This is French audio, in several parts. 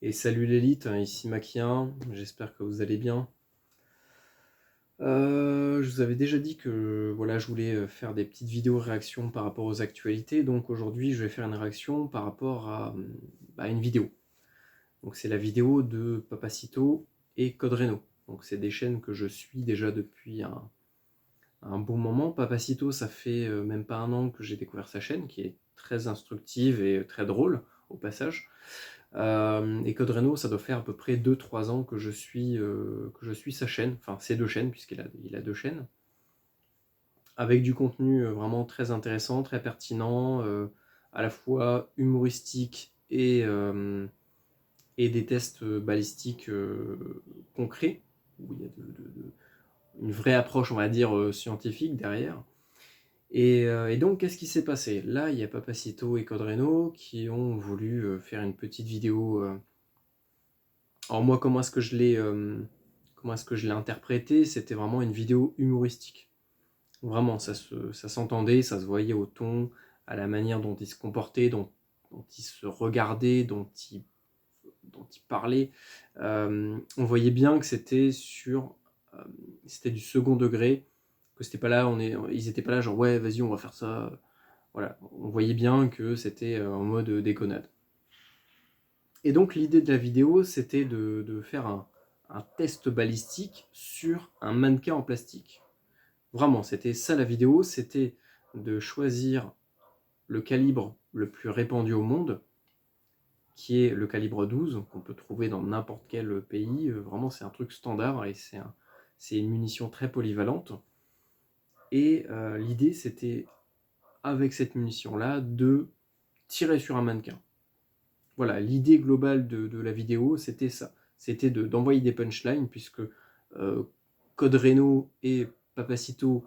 Et salut l'élite, ici Makien, j'espère que vous allez bien. Je vous avais déjà dit que voilà, je voulais faire des petites vidéos réactions par rapport aux actualités, donc aujourd'hui je vais faire une réaction par rapport à une vidéo. Donc c'est la vidéo de Papacito et Code Reno. Donc c'est des chaînes que je suis déjà depuis un bon moment. Papacito, ça fait même pas un an que j'ai découvert sa chaîne, qui est très instructive et très drôle au passage. Et Code Reno, ça doit faire à peu près 2-3 ans que je suis sa chaîne, enfin ses deux chaînes, puisqu'il a deux chaînes, avec du contenu vraiment très intéressant, très pertinent, à la fois humoristique et des tests balistiques concrets, où il y a une vraie approche, on va dire, scientifique derrière. Et donc, qu'est-ce qui s'est passé? Là, il y a Papacito et Code Reno qui ont voulu faire une petite vidéo. Alors moi, comment est-ce que je l'ai interprété? C'était vraiment une vidéo humoristique. Vraiment, ça s'entendait, ça se voyait au ton, à la manière dont ils se comportaient, dont ils se regardaient, dont ils parlaient. On voyait bien que euh, c'était du second degré, que c'était pas là, ils étaient pas là genre ouais, vas-y, on va faire ça. Voilà, on voyait bien que c'était en mode déconnade. Et donc l'idée de la vidéo, c'était de faire un test balistique sur un mannequin en plastique. Vraiment, c'était ça la vidéo, c'était de choisir le calibre le plus répandu au monde, qui est le calibre 12, qu'on peut trouver dans n'importe quel pays. Vraiment, c'est un truc standard et c'est une munition très polyvalente. Et l'idée, c'était, avec cette munition-là, de tirer sur un mannequin. Voilà, l'idée globale de la vidéo, c'était ça. C'était d'envoyer des punchlines, puisque Code Reno et Papacito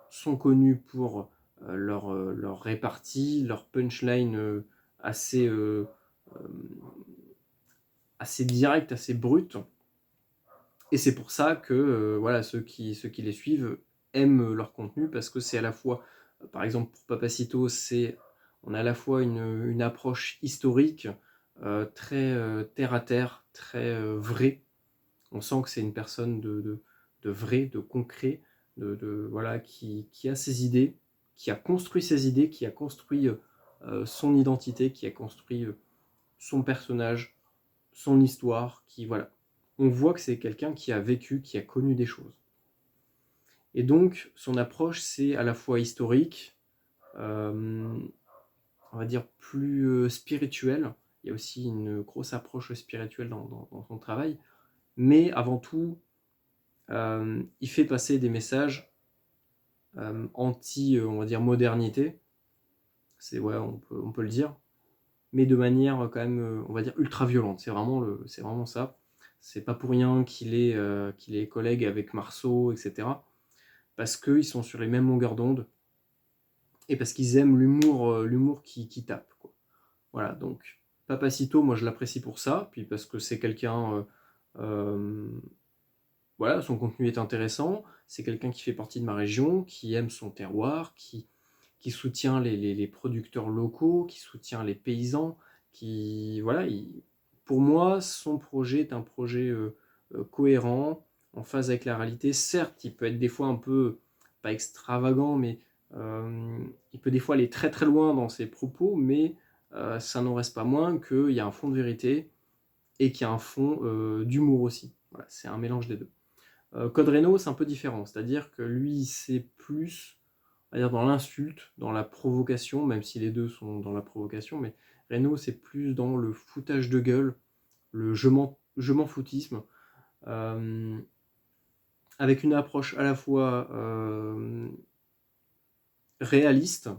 sont connus pour leur répartie, leur punchline assez, euh, euh, assez direct, assez brute. Et c'est pour ça que voilà, ceux qui les suivent aiment leur contenu, parce que c'est à la fois, par exemple pour Papacito, on a à la fois une approche historique très terre à terre, très vraie. On sent que c'est une personne de vrai, de concret, voilà, qui a ses idées, qui a construit ses idées, qui a construit son identité, qui a construit son personnage, son histoire, voilà. On voit que c'est quelqu'un qui a vécu, qui a connu des choses. Et donc, son approche, c'est à la fois historique, euh, on va dire plus spirituelle. Il y a aussi une grosse approche spirituelle dans son travail. Mais avant tout, il fait passer des messages anti, on va dire, modernité. Ouais, on peut le dire. Mais de manière quand même, on va dire, ultra violente. C'est vraiment ça. C'est pas pour rien qu'il est collègue avec Marceau, etc. Parce qu'ils sont sur les mêmes longueurs d'onde et parce qu'ils aiment l'humour qui tape, quoi. Voilà, donc Papacito, moi je l'apprécie pour ça, puis parce que c'est quelqu'un, euh, voilà, son contenu est intéressant, c'est quelqu'un qui fait partie de ma région, qui aime son terroir, qui soutient les producteurs locaux, qui soutient les paysans, voilà, pour moi, son projet est un projet cohérent, en phase avec la réalité. Certes, il peut être des fois un peu, pas extravagant, mais il peut des fois aller très très loin dans ses propos, mais ça n'en reste pas moins qu'il y a un fond de vérité et qu'il y a un fond d'humour aussi. Voilà, c'est un mélange des deux. Code Reno, c'est un peu différent, c'est-à-dire que lui, c'est plus, on va dire, dans l'insulte, dans la provocation, même si les deux sont dans la provocation, mais Reno, c'est plus dans le foutage de gueule, le je m'en foutisme, euh, avec une approche à la fois réaliste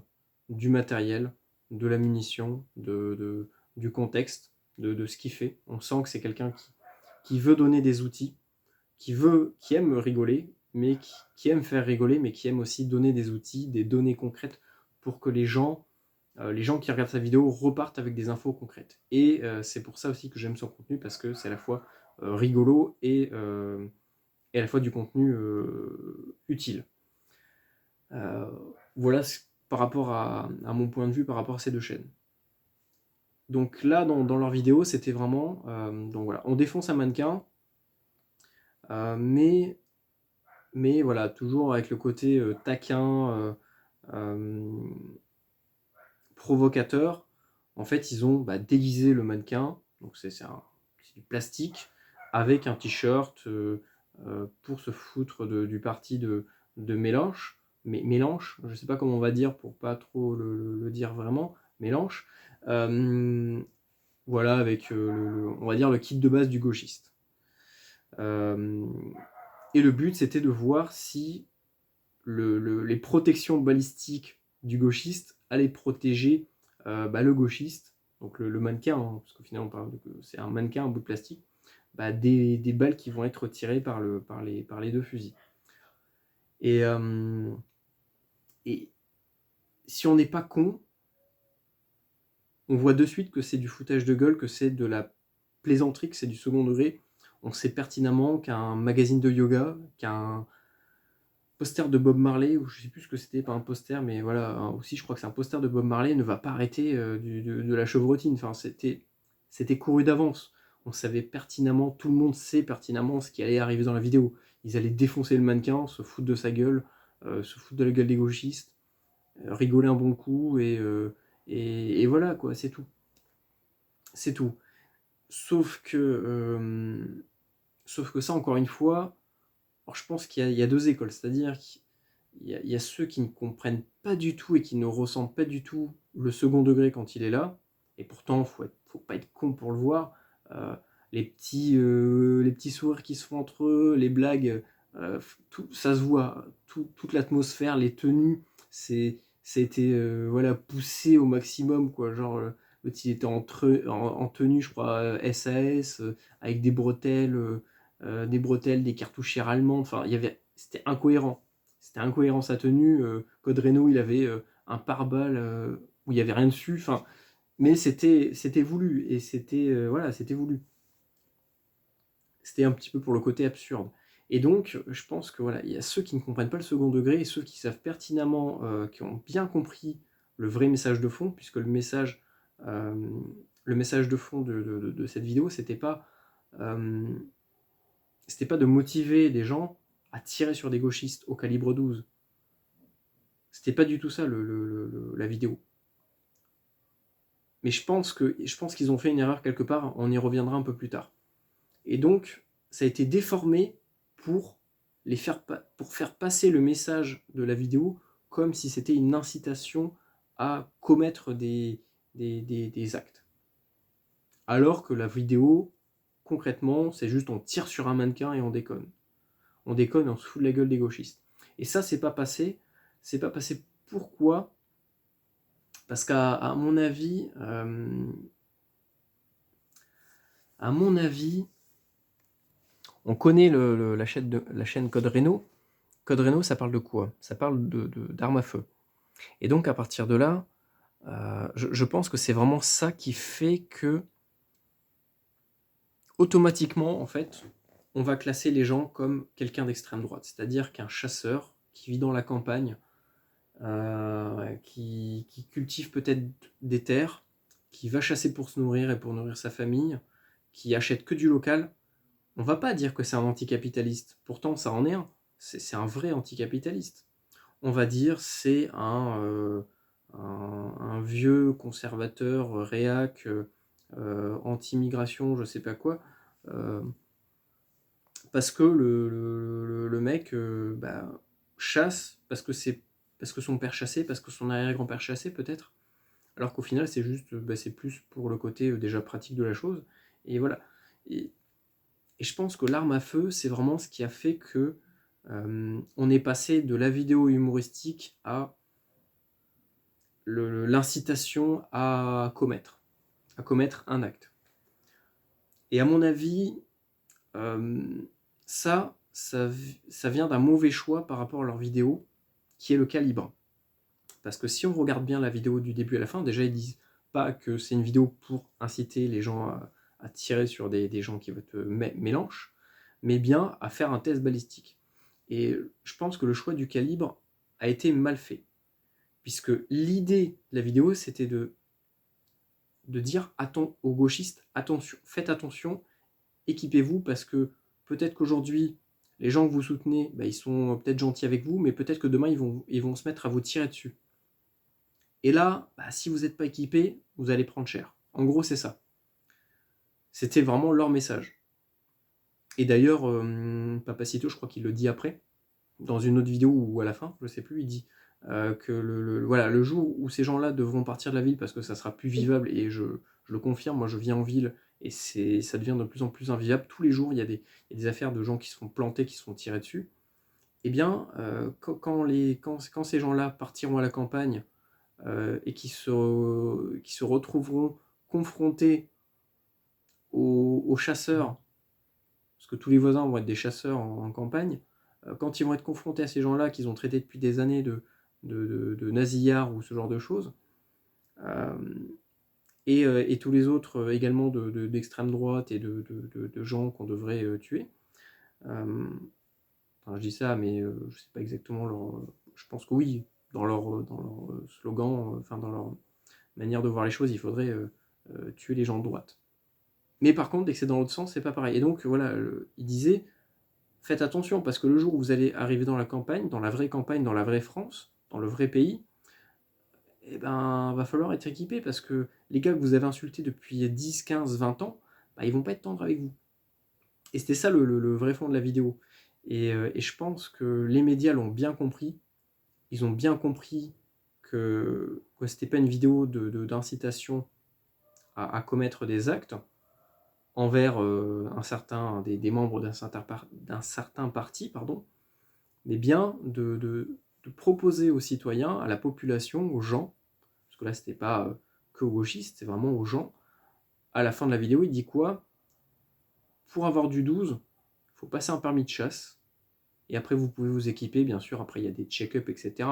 du matériel, de la munition, du contexte, de ce qu'il fait. On sent que c'est quelqu'un qui veut donner des outils, qui aime rigoler, mais qui aime faire rigoler, mais qui aime aussi donner des outils, des données concrètes pour que les gens qui regardent sa vidéo repartent avec des infos concrètes. Et c'est pour ça aussi que j'aime son contenu, parce que c'est à la fois rigolo et à la fois du contenu utile. Euh, voilà par rapport à mon point de vue par rapport à ces deux chaînes. Donc là, dans leur vidéo, c'était vraiment... donc voilà, on défonce un mannequin, mais voilà, toujours avec le côté taquin, provocateur. En fait, ils ont déguisé le mannequin, donc c'est du plastique, avec un t-shirt pour se foutre du parti de Mélenche. Mais Mélenche, je sais pas comment on va dire pour pas trop le dire vraiment, Mélenche. Voilà, avec on va dire le kit de base du gauchiste. Et le but, c'était de voir si les protections balistiques du gauchiste allaient protéger le gauchiste, donc le mannequin, hein, parce qu'au final, c'est un mannequin, un bout de plastique, des balles qui vont être tirées par les deux fusils. Et si on n'est pas con, on voit de suite que c'est du foutage de gueule, que c'est de la plaisanterie, que c'est du second degré. On sait pertinemment qu'un magazine de yoga, qu'un poster de Bob Marley, ou je sais plus ce que c'était, pas un poster, mais voilà, aussi je crois que c'est un poster de Bob Marley, ne va pas arrêter de la chevrotine. Enfin, c'était couru d'avance. On savait pertinemment, tout le monde sait pertinemment ce qui allait arriver dans la vidéo. Ils allaient défoncer le mannequin, se foutre de sa gueule, se foutre de la gueule des gauchistes, rigoler un bon coup, et voilà, quoi, c'est tout. C'est tout. Sauf que ça, encore une fois, alors je pense qu'il y a deux écoles, c'est-à-dire qu'il y a ceux qui ne comprennent pas du tout et qui ne ressentent pas du tout le second degré quand il est là, et pourtant, faut pas être con pour le voir. Euh, les petits sourires qui se font entre eux, les blagues, tout, ça se voit, toute l'atmosphère, les tenues, ça a été voilà, poussé au maximum, quoi. Genre, l'autre, il était en tenue, je crois, SAS, avec des bretelles, des cartouchières allemandes, enfin, c'était incohérent. C'était incohérent sa tenue. Code Reno, il avait un pare-balles où il n'y avait rien dessus. Enfin, mais c'était voulu et voilà, c'était voulu. C'était un petit peu pour le côté absurde. Et donc, je pense que voilà, il y a ceux qui ne comprennent pas le second degré et ceux qui savent pertinemment, qui ont bien compris le vrai message de fond, puisque euh, le message de fond de cette vidéo, euh, c'était pas de motiver des gens à tirer sur des gauchistes au calibre 12. C'était pas du tout ça la vidéo. Mais je pense qu'ils ont fait une erreur quelque part, on y reviendra un peu plus tard. Et donc, ça a été déformé pour, pour faire passer le message de la vidéo comme si c'était une incitation à commettre des actes. Alors que la vidéo, concrètement, c'est juste on tire sur un mannequin et on déconne. On déconne et on se fout de la gueule des gauchistes. Et ça, c'est pas passé. C'est pas passé. Pourquoi ? Parce qu'à mon avis, on connaît la chaîne Code Reno. Code Reno, ça parle de quoi ? Ça parle d'armes à feu. Et donc, à partir de là, je pense que c'est vraiment ça qui fait que, automatiquement, en fait, on va classer les gens comme quelqu'un d'extrême droite. C'est-à-dire qu'un chasseur qui vit dans la campagne, qui cultive peut-être des terres, qui va chasser pour se nourrir et pour nourrir sa famille, qui achète que du local, on va pas dire que c'est un anticapitaliste. Pourtant, ça en est un. C'est un vrai anticapitaliste. On va dire c'est un vieux conservateur réac, anti-migration, je sais pas quoi, euh, parce que le mec chasse, parce que son père chassait, parce que son arrière-grand-père chassait peut-être, alors qu'au final c'est juste, c'est plus pour le côté déjà pratique de la chose, et voilà. Et je pense que l'arme à feu, c'est vraiment ce qui a fait que on est passé de la vidéo humoristique à l'incitation à commettre un acte. Et à mon avis, ça vient d'un mauvais choix par rapport à leur vidéo, qui est le calibre. Parce que si on regarde bien la vidéo du début à la fin, déjà ils disent pas que c'est une vidéo pour inciter les gens à tirer sur des gens qui votent Mélenche, mais bien à faire un test balistique. Et je pense que le choix du calibre a été mal fait. Puisque l'idée de la vidéo, c'était de dire aux gauchistes, attention, faites attention, équipez-vous, parce que peut-être qu'aujourd'hui, les gens que vous soutenez, ils sont peut-être gentils avec vous, mais peut-être que demain, ils vont se mettre à vous tirer dessus. Et là, si vous n'êtes pas équipé, vous allez prendre cher. En gros, c'est ça. C'était vraiment leur message. Et d'ailleurs, Papacito, je crois qu'il le dit après, dans une autre vidéo ou à la fin, je sais plus, il dit que voilà, le jour où ces gens-là devront partir de la ville parce que ça sera plus vivable, et je le confirme, moi je vis en ville et ça devient de plus en plus invivable. Tous les jours, il y a des affaires de gens qui se font planter, qui se font tirer dessus. Eh bien, quand ces gens-là partiront à la campagne et qui se retrouveront confrontés aux chasseurs, parce que tous les voisins vont être des chasseurs en campagne, quand ils vont être confrontés à ces gens-là qu'ils ont traités depuis des années de nasillards ou ce genre de choses, et tous les autres également d'extrême droite et de gens qu'on devrait tuer. Je dis ça, mais je ne sais pas exactement leur... je pense que oui, dans leur slogan, dans leur manière de voir les choses, il faudrait tuer les gens de droite. Mais par contre, dès que c'est dans l'autre sens, c'est pas pareil. Et donc, voilà, il disait, faites attention, parce que le jour où vous allez arriver dans la campagne, dans la vraie France, dans le vrai pays, va falloir être équipé, parce que les gars que vous avez insultés depuis 10, 15, 20 ans, ils vont pas être tendres avec vous. Et c'était ça le vrai fond de la vidéo. Et je pense que les médias l'ont bien compris. Ils ont bien compris que c'était pas une vidéo d'incitation à commettre des actes envers des membres d'un certain parti, mais bien de proposer aux citoyens, à la population, aux gens, parce que là c'était pas que aux gauchistes, c'est vraiment aux gens. À la fin de la vidéo, il dit quoi? Pour avoir du 12, il faut passer un permis de chasse, et après vous pouvez vous équiper, bien sûr, après il y a des check-up, etc.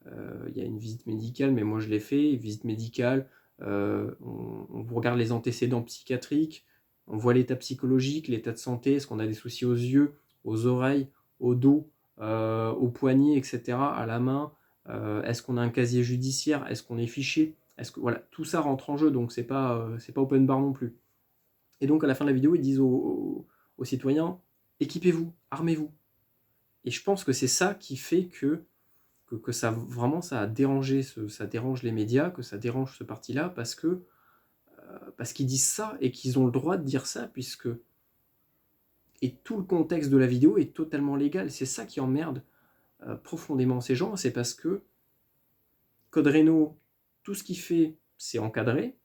Il y a une visite médicale, mais moi je l'ai fait, visite médicale, on vous regarde les antécédents psychiatriques, on voit l'état psychologique, l'état de santé, est-ce qu'on a des soucis aux yeux, aux oreilles, au dos, aux poignets, etc., à la main, est-ce qu'on a un casier judiciaire, est-ce qu'on est fiché, voilà, tout ça rentre en jeu, donc c'est pas open bar non plus. Et donc à la fin de la vidéo, ils disent aux citoyens, équipez-vous, armez-vous. Et je pense que c'est ça qui fait que ça vraiment ça a dérangé, ça dérange les médias, que ça dérange ce parti-là, parce qu'ils disent ça et qu'ils ont le droit de dire ça, puisque et tout le contexte de la vidéo est totalement légal. C'est ça qui emmerde profondément ces gens, c'est parce que Code Reno, tout ce qu'il fait, c'est encadré.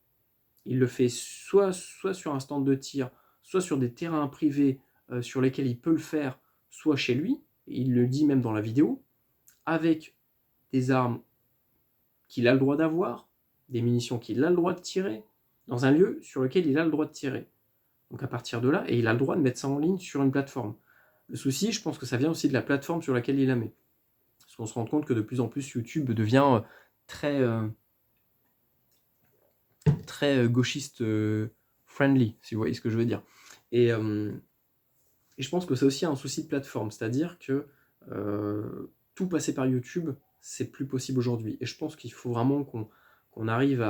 Il le fait soit sur un stand de tir, soit sur des terrains privés sur lesquels il peut le faire, soit chez lui, il le dit même dans la vidéo, avec des armes qu'il a le droit d'avoir, des munitions qu'il a le droit de tirer, dans un lieu sur lequel il a le droit de tirer. Donc à partir de là, et il a le droit de mettre ça en ligne sur une plateforme. Le souci, je pense que ça vient aussi de la plateforme sur laquelle il la met. Parce qu'on se rend compte que de plus en plus YouTube devient très gauchiste friendly, si vous voyez ce que je veux dire. Et je pense que c'est aussi un souci de plateforme, c'est-à-dire que tout passer par YouTube, c'est plus possible aujourd'hui. Et je pense qu'il faut vraiment qu'on arrive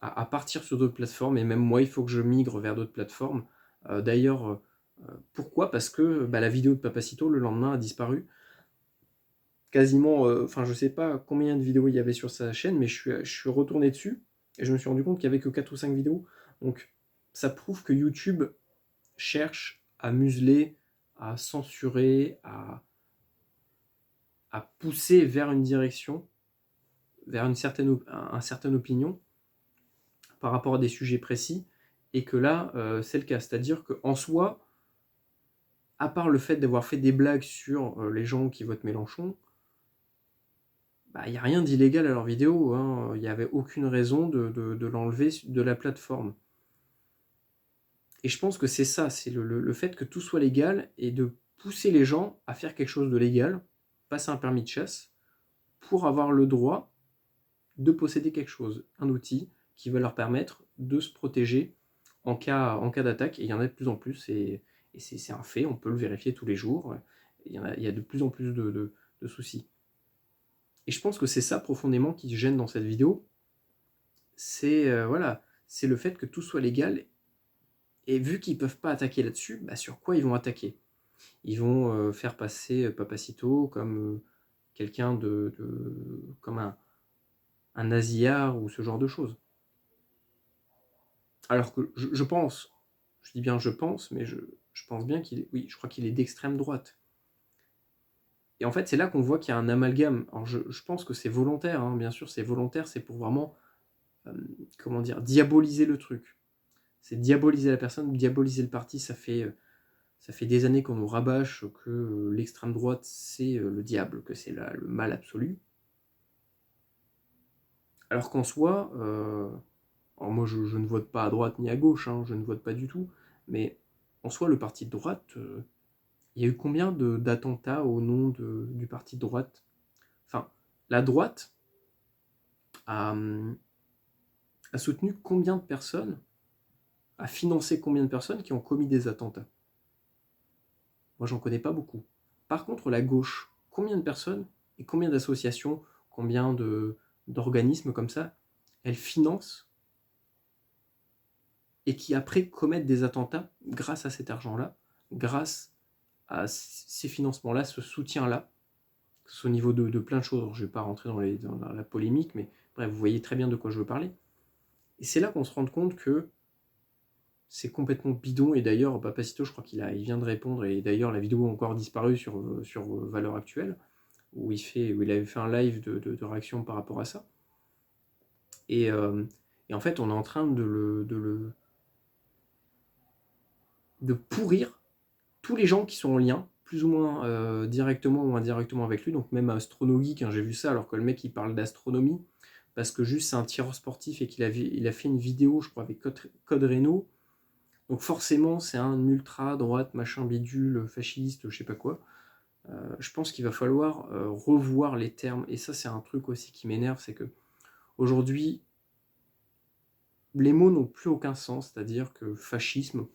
à partir sur d'autres plateformes, et même moi, il faut que je migre vers d'autres plateformes. D'ailleurs, pourquoi? Parce que la vidéo de Papacito, le lendemain, a disparu. Quasiment, je sais pas combien de vidéos il y avait sur sa chaîne, mais je suis retourné dessus, et je me suis rendu compte qu'il y avait que 4 ou 5 vidéos. Donc, ça prouve que YouTube cherche à museler, à censurer, à pousser vers une direction, vers une certaine opinion par rapport à des sujets précis, et que là, c'est le cas. C'est-à-dire qu'en soi, à part le fait d'avoir fait des blagues sur les gens qui votent Mélenchon, il n'y a rien d'illégal à leur vidéo, hein. Il n'y avait aucune raison de l'enlever de la plateforme. Et je pense que c'est ça, c'est le fait que tout soit légal, et de pousser les gens à faire quelque chose de légal, passer un permis de chasse, pour avoir le droit de posséder quelque chose, un outil qui va leur permettre de se protéger en cas d'attaque. Et il y en a de plus en plus, et c'est un fait, on peut le vérifier tous les jours. Il y a de plus en plus de soucis. Et je pense que c'est ça profondément qui gêne dans cette vidéo, c'est voilà, c'est le fait que tout soit légal. Et vu qu'ils peuvent pas attaquer là-dessus, bah, sur quoi ils vont attaquer? Ils vont faire passer Papacito comme quelqu'un comme un nasillard ou ce genre de choses. Alors que je pense, je dis bien je pense, mais je pense bien qu'il est, oui, je crois qu'il est d'extrême droite. Et en fait, c'est là qu'on voit qu'il y a un amalgame. Alors je pense que c'est volontaire, hein, bien sûr, c'est volontaire, c'est pour vraiment, euh, comment dire, diaboliser le truc. C'est diaboliser la personne, diaboliser le parti, ça fait des années qu'on nous rabâche que l'extrême droite, c'est le diable, que c'est le mal absolu. Alors qu'en soi, alors moi je ne vote pas à droite ni à gauche, hein, je ne vote pas du tout, mais en soi, le parti de droite, il y a eu combien d'attentats au nom du parti de droite? Enfin, la droite a, a soutenu combien de personnes, a financé combien de personnes qui ont commis des attentats? Moi, j'en connais pas beaucoup. Par contre, la gauche, combien de personnes et combien d'associations, combien d'organismes comme ça, elle finance et qui après commettent des attentats grâce à cet argent-là, grâce à ces financements-là, ce soutien-là, que ce soit au niveau de plein de choses. Alors, je ne vais pas rentrer dans la polémique, mais bref, vous voyez très bien de quoi je veux parler. Et c'est là qu'on se rend compte que c'est complètement bidon. Et d'ailleurs, Papacito, je crois il vient de répondre, et d'ailleurs, la vidéo a encore disparu sur Valeurs Actuelles, où il avait fait un live de réaction par rapport à ça. Et, euh, et en fait, on est en train de pourrir tous les gens qui sont en lien, plus ou moins directement ou indirectement avec lui, donc même Astronogeek, hein, j'ai vu ça, alors que le mec il parle d'astronomie, parce que juste c'est un tireur sportif et il a fait une vidéo, je crois, avec Code Reno, donc forcément c'est un ultra droite, machin bidule, fasciste, je sais pas quoi. Je pense qu'il va falloir revoir les termes, et ça c'est un truc aussi qui m'énerve, c'est que aujourd'hui les mots n'ont plus aucun sens, c'est-à-dire que fascisme,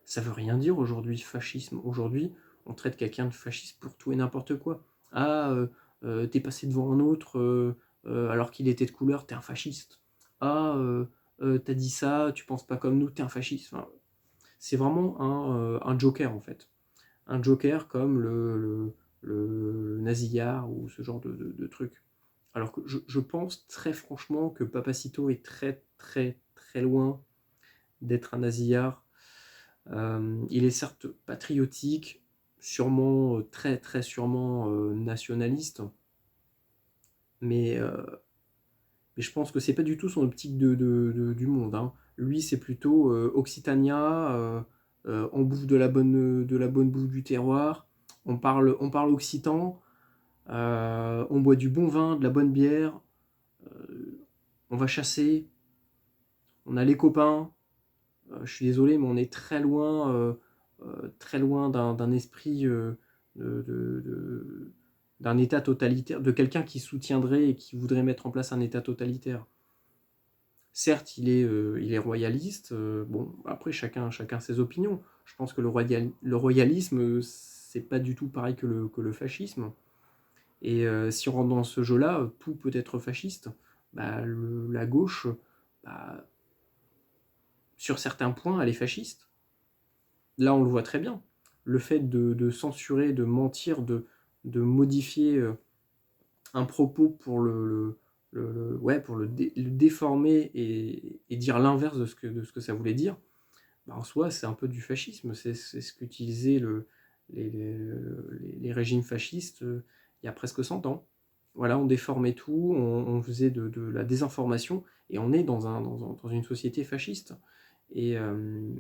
ça veut rien dire aujourd'hui, fascisme. Aujourd'hui, on traite quelqu'un de fasciste pour tout et n'importe quoi. Ah, t'es passé devant un autre alors qu'il était de couleur, t'es un fasciste. Ah, t'as dit ça, tu penses pas comme nous, t'es un fasciste. Enfin, c'est vraiment un joker en fait. Un joker comme le nasillard ou ce genre de truc. Alors que je pense très franchement que Papacito est très très très loin d'être un nasillard. Il est certes patriotique, sûrement très très sûrement nationaliste, mais, euh, mais je pense que c'est pas du tout son optique du monde, hein. Lui, c'est plutôt Occitania, on bouffe de la bonne bouffe du terroir, on parle occitan, on boit du bon vin, de la bonne bière, on va chasser, on a les copains. Je suis désolé, mais on est très loin d'un esprit de, de, de, d'un état totalitaire, de quelqu'un qui soutiendrait et qui voudrait mettre en place un état totalitaire. Certes, il est royaliste. Bon, après, chacun ses opinions. Je pense que le royalisme, c'est pas du tout pareil que le fascisme. Et si on rentre dans ce jeu-là, tout peut être fasciste. Bah, la gauche, bah, sur certains points, elle est fasciste. Là, on le voit très bien. Le fait de censurer, de mentir, de modifier un propos pour ouais, pour le déformer et dire l'inverse de ce que ça voulait dire, bah en soi, c'est un peu du fascisme. C'est ce qu'utilisaient les, les, les régimes fascistes il y a presque 100 ans. Voilà, on déformait tout, on faisait de la désinformation, et on est dans une société fasciste. Et, euh,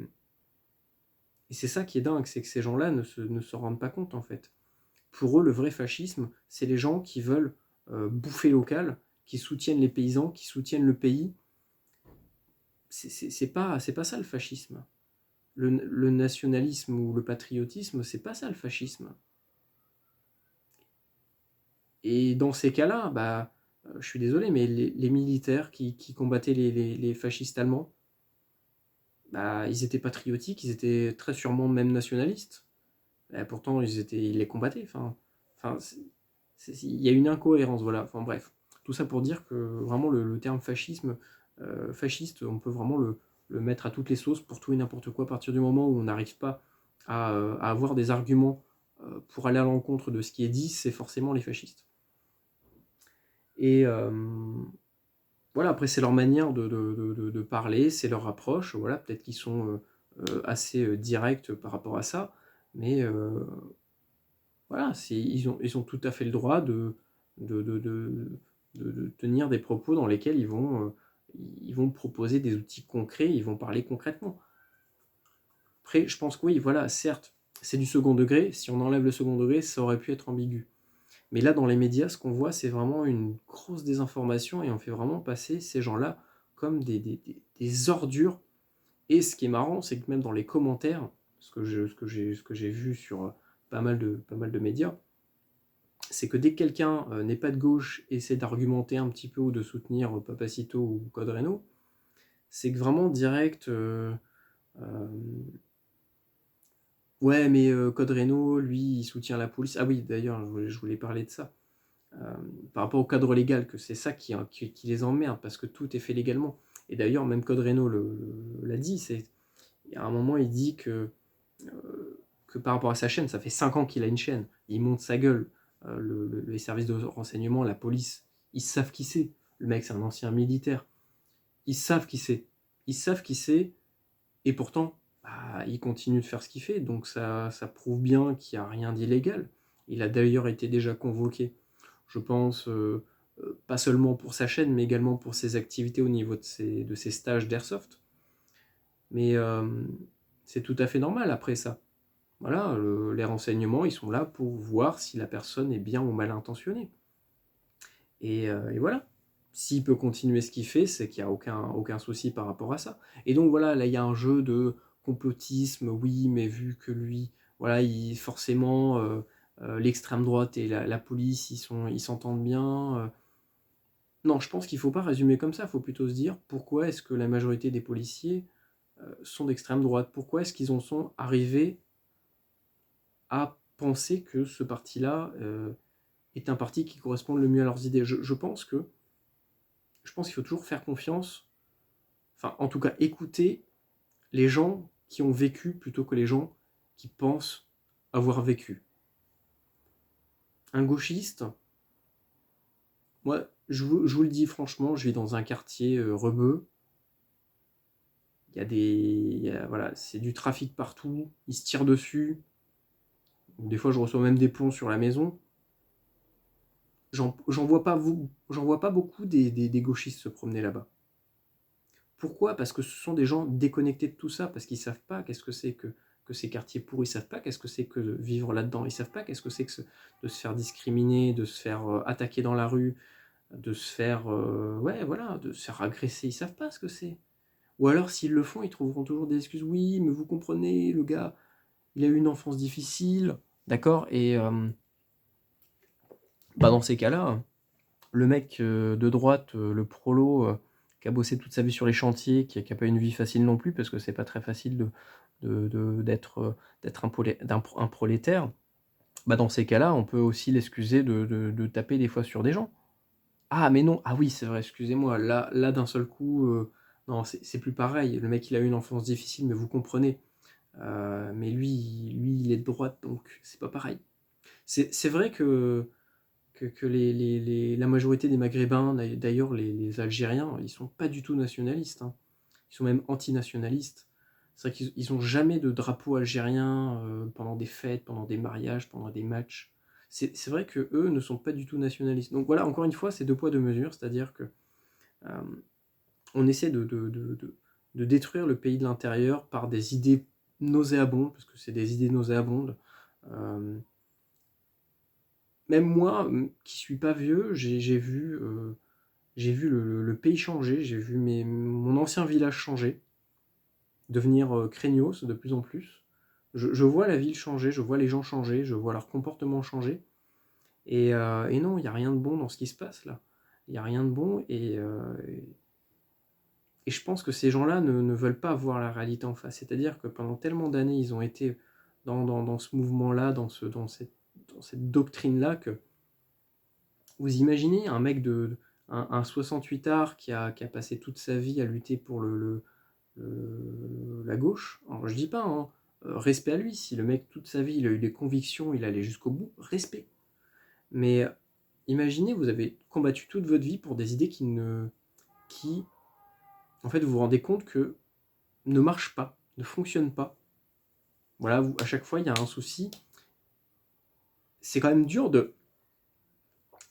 et c'est ça qui est dingue, c'est que ces gens-là ne se rendent pas compte en fait. Pour eux, le vrai fascisme, c'est les gens qui veulent bouffer local, qui soutiennent les paysans, qui soutiennent le pays. C'est pas ça le fascisme. Le nationalisme ou le patriotisme, c'est pas ça le fascisme. Et dans ces cas-là, bah, je suis désolé, mais les militaires qui combattaient les fascistes allemands, bah, ils étaient patriotiques, ils étaient très sûrement même nationalistes. Et pourtant, ils les combattaient. Enfin, il y a une incohérence, voilà. Enfin bref, tout ça pour dire que vraiment le terme fascisme, fasciste, on peut vraiment le mettre à toutes les sauces pour tout et n'importe quoi. À partir du moment où on n'arrive pas à avoir des arguments pour aller à l'encontre de ce qui est dit, c'est forcément les fascistes. Et voilà, après c'est leur manière de parler, c'est leur approche, voilà, peut-être qu'ils sont assez directs par rapport à ça, mais voilà, ils ont tout à fait le droit de, de, de, de tenir des propos dans lesquels ils vont proposer des outils concrets, ils vont parler concrètement. Après, je pense que oui, voilà, certes, c'est du second degré, si on enlève le second degré, ça aurait pu être ambigu. Mais là, dans les médias, ce qu'on voit, c'est vraiment une grosse désinformation et on fait vraiment passer ces gens-là comme des ordures. Et ce qui est marrant, c'est que même dans les commentaires, ce que j'ai vu sur pas mal de médias, c'est que dès que quelqu'un n'est pas de gauche et essaie d'argumenter un petit peu ou de soutenir Papacito ou Codreno, c'est que vraiment direct, euh, ouais, mais Codreno, lui, il soutient la police. Ah oui, d'ailleurs, je voulais parler de ça. Par rapport au cadre légal, que c'est ça qui les emmerde, parce que tout est fait légalement. Et d'ailleurs, même Codreno l'a dit, à un moment, il dit que par rapport à sa chaîne, ça fait 5 ans qu'il a une chaîne, il monte sa gueule, les services de renseignement, la police, ils savent qui c'est. Le mec, c'est un ancien militaire. Ils savent qui c'est. Ils savent qui c'est, et pourtant, bah, il continue de faire ce qu'il fait, donc ça prouve bien qu'il n'y a rien d'illégal. Il a d'ailleurs été déjà convoqué, je pense, pas seulement pour sa chaîne, mais également pour ses activités au niveau de ses stages d'airsoft. Mais c'est tout à fait normal après ça. Voilà, les renseignements, ils sont là pour voir si la personne est bien ou mal intentionnée. Et voilà. S'il peut continuer ce qu'il fait, c'est qu'il n'y a aucun souci par rapport à ça. Et donc voilà, là il y a un jeu de complotisme, oui, mais vu que lui, voilà, forcément, l'extrême droite et la police, ils s'entendent bien. Non, je pense qu'il ne faut pas résumer comme ça, il faut plutôt se dire pourquoi est-ce que la majorité des policiers sont d'extrême droite. Pourquoi est-ce qu'ils en sont arrivés à penser que ce parti-là est un parti qui correspond le mieux à leurs idées. Je pense qu'il faut toujours faire confiance, enfin en tout cas écouter les gens qui ont vécu plutôt que les gens qui pensent avoir vécu. Un gauchiste, moi je vous le dis franchement, je vis dans un quartier rebeu, voilà, c'est du trafic partout, ils se tirent dessus, des fois je reçois même des plombs sur la maison. J'en vois pas beaucoup des gauchistes se promener là-bas. Pourquoi ? Parce que ce sont des gens déconnectés de tout ça, parce qu'ils ne savent pas qu'est-ce que c'est que ces quartiers pourris, ils ne savent pas qu'est-ce que c'est que de vivre là-dedans, ils ne savent pas qu'est-ce que c'est que de se faire discriminer, de se faire attaquer dans la rue, de se faire, ouais, voilà, de se faire agresser, ils ne savent pas ce que c'est. Ou alors s'ils le font, ils trouveront toujours des excuses, oui, mais vous comprenez, le gars, il a eu une enfance difficile, d'accord ? Et bah dans ces cas-là, le mec de droite, le prolo, qui a bossé toute sa vie sur les chantiers, qui a pas une vie facile non plus, parce que c'est pas très facile d'être un prolétaire, bah dans ces cas-là, on peut aussi l'excuser de taper des fois sur des gens. Ah mais non, ah oui c'est vrai, excusez-moi, là d'un seul coup, non c'est plus pareil, le mec il a eu une enfance difficile, mais vous comprenez. Mais lui il est de droite, donc c'est pas pareil. C'est vrai que la majorité des Maghrébins, d'ailleurs les Algériens, ils sont pas du tout nationalistes, hein. Ils sont même antinationalistes. C'est vrai qu'ils n'ont jamais de drapeau algérien pendant des fêtes, pendant des mariages, pendant des matchs. C'est vrai que eux ne sont pas du tout nationalistes. Donc voilà, encore une fois, c'est deux poids deux mesures, c'est-à-dire que euh, on essaie de détruire le pays de l'intérieur par des idées nauséabondes, parce que c'est des idées nauséabondes. Euh, Même moi, qui suis pas vieux, j'ai vu le pays changer, j'ai vu mon ancien village changer, devenir craignos de plus en plus. Je vois la ville changer, je vois les gens changer, je vois leur comportement changer. Et non, il n'y a rien de bon dans ce qui se passe là. Il n'y a rien de bon et je pense que ces gens-là ne veulent pas voir la réalité en face. C'est-à-dire que pendant tellement d'années, ils ont été dans ce mouvement-là, dans cette doctrine-là, que vous imaginez un mec un 68ard qui a passé toute sa vie à lutter pour la gauche. Alors je dis pas, hein, respect à lui, si le mec toute sa vie il a eu des convictions, il allait jusqu'au bout, respect. Mais imaginez, vous avez combattu toute votre vie pour des idées qui en fait vous vous rendez compte que ne marchent pas, ne fonctionnent pas. Voilà, à chaque fois il y a un souci. C'est quand même dur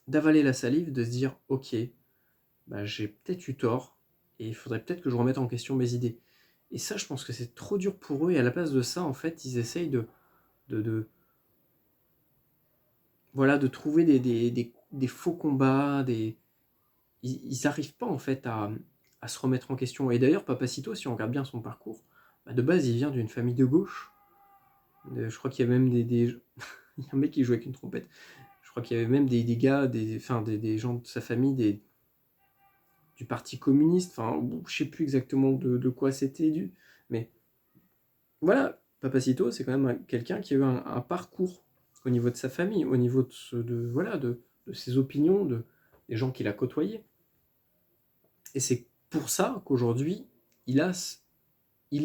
d'avaler la salive, de se dire ok, bah, j'ai peut-être eu tort, et il faudrait peut-être que je remette en question mes idées. Et ça, je pense que c'est trop dur pour eux, et à la place de ça, en fait, ils essayent de voilà, de trouver des faux combats, ils n'arrivent pas, en fait, à se remettre en question. Et d'ailleurs, Papacito, si on regarde bien son parcours, bah, de base, il vient d'une famille de gauche. Je crois qu'il y a même il y a un mec qui joue avec une trompette. Je crois qu'il y avait même des gars, des gens de sa famille, du Parti communiste, enfin, je sais plus exactement de quoi c'était dû, mais voilà, Papacito, c'est quand même quelqu'un qui a eu un parcours au niveau de sa famille, au niveau de ses opinions, des gens qu'il a côtoyés. Et c'est pour ça qu'aujourd'hui, il est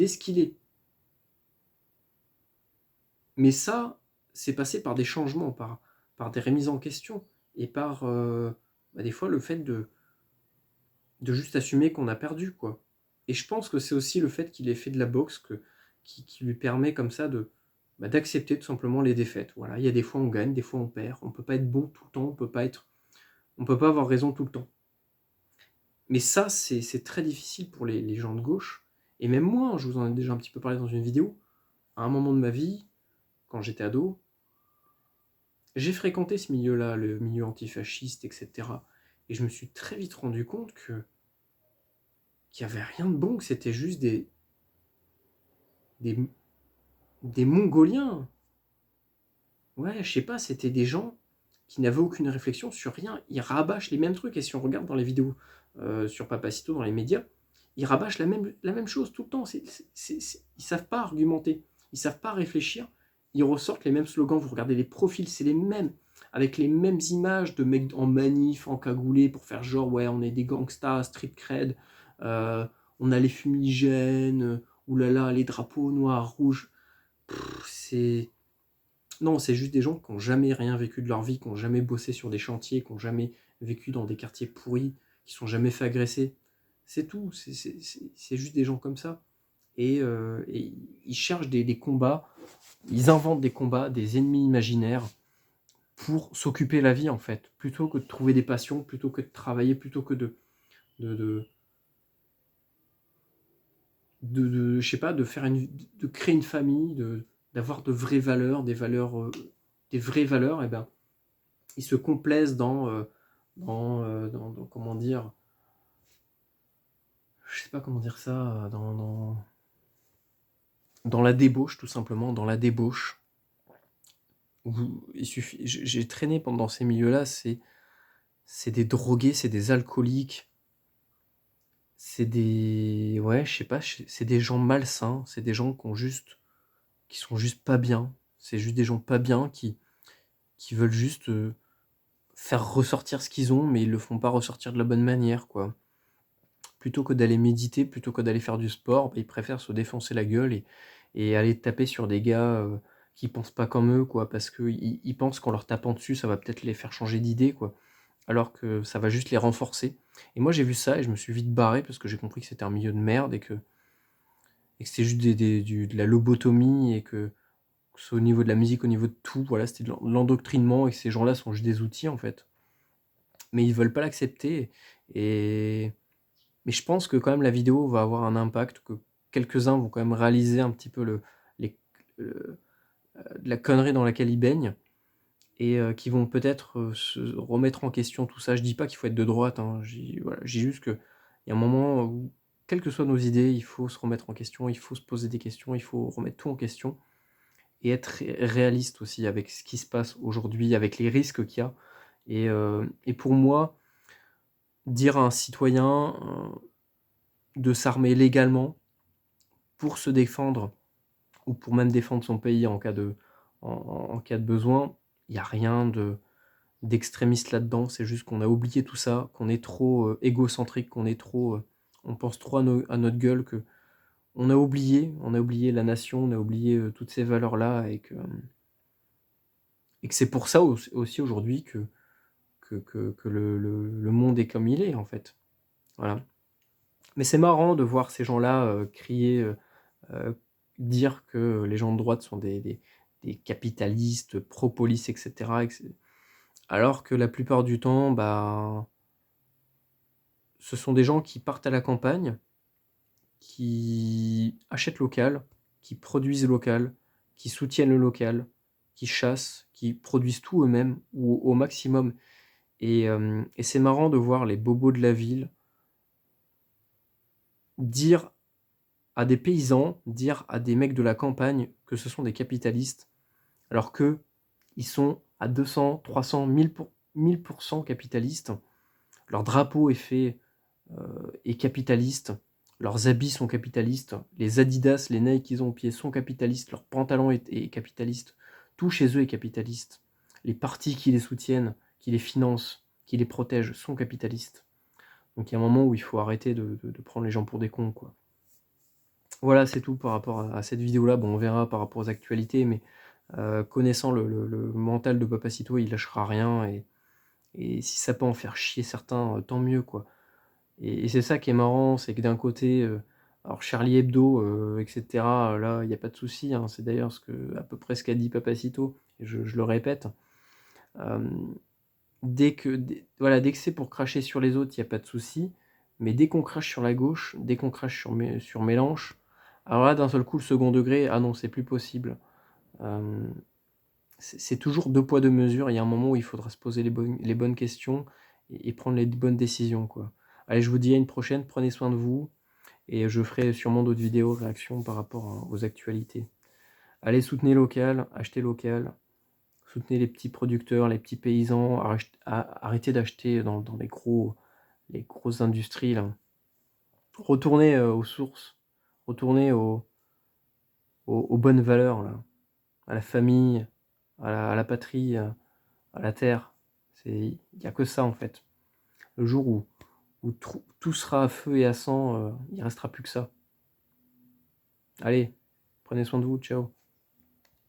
ce qu'il est. Mais ça, c'est passé par des changements, par des remises en question, et par des fois le fait de juste assumer qu'on a perdu, quoi. Et je pense que c'est aussi le fait qu'il ait fait de la boxe qui lui permet comme ça d'accepter tout simplement les défaites. Voilà, il y a des fois on gagne, des fois on perd. On peut pas être bon tout le temps, on peut pas avoir raison tout le temps. Mais ça, c'est très difficile pour les gens de gauche. Et même moi, je vous en ai déjà un petit peu parlé dans une vidéo, à un moment de ma vie, quand j'étais ado, j'ai fréquenté ce milieu-là, le milieu antifasciste, etc. Et je me suis très vite rendu compte qu'il n'y avait rien de bon, que c'était juste des, des Mongoliens. Ouais, je sais pas, c'était des gens qui n'avaient aucune réflexion sur rien. Ils rabâchent les mêmes trucs. Et si on regarde dans les vidéos sur Papacito, dans les médias, ils rabâchent la même chose tout le temps. Ils savent pas argumenter. Ils savent pas réfléchir. Ils ressortent les mêmes slogans. Vous regardez les profils, c'est les mêmes. Avec les mêmes images de mecs en manif, en cagoulé, pour faire genre, ouais, on est des gangsters, street cred. On a les fumigènes. Oulala, les drapeaux noirs, rouges. C'est... Non, c'est juste des gens qui n'ont jamais rien vécu de leur vie, qui n'ont jamais bossé sur des chantiers, qui n'ont jamais vécu dans des quartiers pourris, qui ne sont jamais fait agresser. C'est tout, c'est juste des gens comme ça. Et ils cherchent des combats, ils inventent des combats, des ennemis imaginaires pour s'occuper la vie en fait, plutôt que de trouver des passions, plutôt que de travailler, plutôt que de, de, je sais pas, de créer une famille, d'avoir de vraies valeurs, des vraies valeurs, et ben ils se complaisent comment dire, je sais pas comment dire ça, dans la débauche tout simplement, dans la débauche. Il suffit, j'ai traîné pendant ces milieux-là, c'est des drogués, c'est des alcooliques, c'est des, ouais, je sais pas, c'est des gens malsains, c'est des gens qui sont juste pas bien, c'est juste des gens pas bien qui veulent juste faire ressortir ce qu'ils ont, mais ils le font pas ressortir de la bonne manière, quoi. Plutôt que d'aller méditer, plutôt que d'aller faire du sport, ils préfèrent se défoncer la gueule et aller taper sur des gars qui pensent pas comme eux, quoi, parce qu'ils pensent qu'en leur tapant dessus, ça va peut-être les faire changer d'idée, quoi, alors que ça va juste les renforcer. Et moi, j'ai vu ça et je me suis vite barré parce que j'ai compris que c'était un milieu de merde et que c'était juste de la lobotomie et que ce soit au niveau de la musique, au niveau de tout, voilà, c'était de l'endoctrinement et que ces gens-là sont juste des outils, en fait. Mais ils veulent pas l'accepter et... Mais je pense que quand même la vidéo va avoir un impact, que quelques-uns vont quand même réaliser un petit peu la connerie dans laquelle ils baignent, et qui vont peut-être se remettre en question tout ça. Je dis pas qu'il faut être de droite, hein. Voilà, je dis juste qu'il y a un moment où, quelles que soient nos idées, il faut se remettre en question, il faut se poser des questions, il faut remettre tout en question, et être réaliste aussi avec ce qui se passe aujourd'hui, avec les risques qu'il y a. Et pour moi, dire à un citoyen de s'armer légalement pour se défendre ou pour même défendre son pays en cas de besoin, il n'y a rien d'extrémistes là-dedans. C'est juste qu'on a oublié tout ça, qu'on est trop égocentrique, qu'on est trop, on pense trop à notre gueule, que on a oublié la nation, on a oublié toutes ces valeurs-là, et que c'est pour ça aussi aujourd'hui que le monde est comme il est, en fait. Voilà. Mais c'est marrant de voir ces gens-là crier, dire que les gens de droite sont des capitalistes, pro-police, etc. Alors que la plupart du temps, bah, ce sont des gens qui partent à la campagne, qui achètent local, qui produisent local, qui soutiennent le local, qui chassent, qui produisent tout eux-mêmes ou au maximum. Et c'est marrant de voir les bobos de la ville dire à des paysans, dire à des mecs de la campagne que ce sont des capitalistes, alors qu'eux, ils sont à 200, 300, 1000% capitalistes. Leur drapeau est capitaliste, leurs habits sont capitalistes, les Adidas, les Nike qu'ils ont au pied sont capitalistes, leur pantalon est capitaliste, tout chez eux est capitaliste. Les partis qui les soutiennent, qui les financent, qui les protègent sont capitalistes. Donc il y a un moment où il faut arrêter de prendre les gens pour des cons, quoi. Voilà, c'est tout par rapport à cette vidéo-là. Bon, on verra par rapport aux actualités, mais connaissant le mental de Papacito, il lâchera rien, et si ça peut en faire chier certains, tant mieux, quoi. Et c'est ça qui est marrant, c'est que d'un côté, alors Charlie Hebdo, etc., là, il y a pas de souci, hein. C'est d'ailleurs à peu près ce qu'a dit Papacito, et je le répète. Voilà, dès que c'est pour cracher sur les autres, il y a pas de souci, mais dès qu'on crache sur la gauche, dès qu'on crache sur Mélenchon, alors là, d'un seul coup, le second degré, ah non, c'est plus possible. C'est toujours 2 poids 2 mesures. Il y a un moment où il faudra se poser les bonnes questions et prendre les bonnes décisions, quoi. Allez, je vous dis à une prochaine, prenez soin de vous, et je ferai sûrement d'autres vidéos réactions par rapport aux actualités. Allez, soutenez local, achetez local, soutenez les petits producteurs, les petits paysans, arrêtez d'acheter dans les grosses industries, là. Retournez aux sources, retournez aux bonnes valeurs, là, à la famille, à la patrie, à la terre. Il n'y a que ça, en fait. Le jour où tout sera à feu et à sang, il ne restera plus que ça. Allez, prenez soin de vous, ciao.